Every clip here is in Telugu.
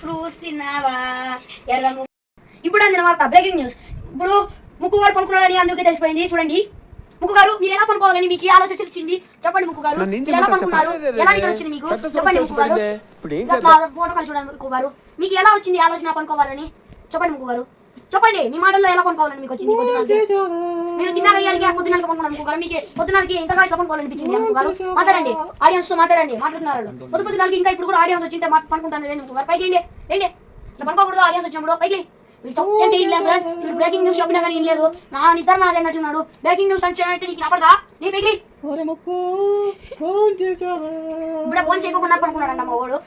ఫ్రూట్స్ తిన్నావా ఎర్ర ఇప్పుడు అందిన వార్త బ్రేకింగ్ న్యూస్. ఇప్పుడు ముక్కు గారు పనుకున్నాడని అందరికీ తెలిసిపోయింది. చూడండి ముక్కు గారు మీరు ఎలా పనుకోవాలని మీకు ఆలోచన వచ్చింది చెప్పండి. ముక్కు గారు మీరు ఎలా పనుకున్నారు, ఎలా నిద్ర వచ్చింది మీకు చెప్పండి. ముక్కు గారు ఫోటో కలిసి చూడండి. ముక్కు గారు మీకు ఎలా వచ్చింది ఆలోచన పనుకోవాలని చెప్పండి. ముక్కు గారు చెప్పండి మీ మాటల్లో ఎలా పనుకోవాలని మీకు వచ్చింది. మీరు తిన్నాక పొద్దున్న పనుకున్నారు. ముక్కు గారు మీకు పొద్దున్నకి ఎంతగా ఇట్లా పనుకోవాలనిపించింది. ముక్కు గారు మాట్లాడండి, ఆడియన్స్ తో మాట్లాడుతున్నారు. పొద్దునాలకి ఇంకా ఇప్పుడు కూడా ఆడియన్స్ వచ్చింటే పనుకుంటాను. ముక్కు గారు పైకి ఏంటి ఇట్లా పనుకోకూడదు. ఆడియన్స్ వచ్చినప్పుడు పైకి బ్రేకింగ్ న్యూస్ చెప్పినా కానీ లేదు. నా నిద్ర నాదే అన్నట్టున్నాడు. బ్రేకింగ్ న్యూస్ అంటే నీకు నపడదా? నీ పైకి ఇప్పుడు ఫోన్ చేయకుండా పనుకున్నాడు అన్న మా వాడు.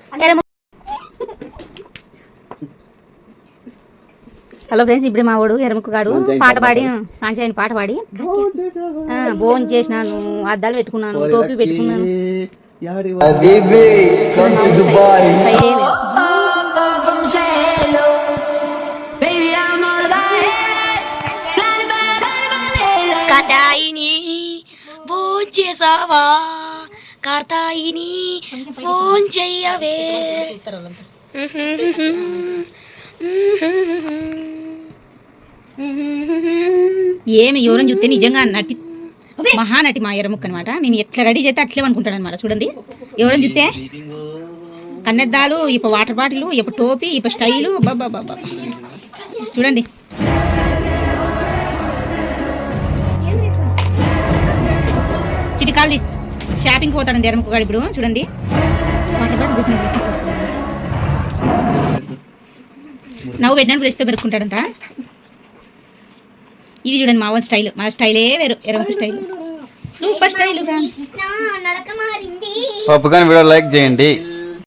హలో ఫ్రెండ్స్, ఇప్పుడు మా వాడు ఎర్రముక్కు గాడు పాట పాడి కాంచాయని పాట పాడి భోజనం చేసినాను, అద్దాలు పెట్టుకున్నాను, టోపీ పెట్టుకున్నాను. కటాయిని ఫోన్ చేసావా, కార్తాయిని ఫోన్ చెయ్యవే. ఏమి ఎవరని చూస్తే నిజంగా నటి మహానటి మా ఎర్రముక్క అనమాట. నేను ఎట్లా రెడీ చేస్తే అట్లే అనుకుంటాను అనమాట. చూడండి ఎవరని చూస్తే కన్నెద్దాలు, ఇప్పుడు వాటర్ బాటిల్, ఇప్పుడు టోపీ, ఇప్పుడు స్టైలు, బాబా చూడండి. చిటికాలి షాపింగ్ పోతాడు ఎర్రముక్క గారు ఇప్పుడు. చూడండి వాటర్ బాటిల్ నవ్వు పెట్టినప్పుడు ఇస్తే పెరుక్కుంటాడంట. ఇది చూడండి మా స్టైల్, మా స్టైలే వేరు. ఎర్రముక్క స్టైల్ సూపర్ స్టైల్. పప్పుగాని వీడియో లైక్ చేయండి.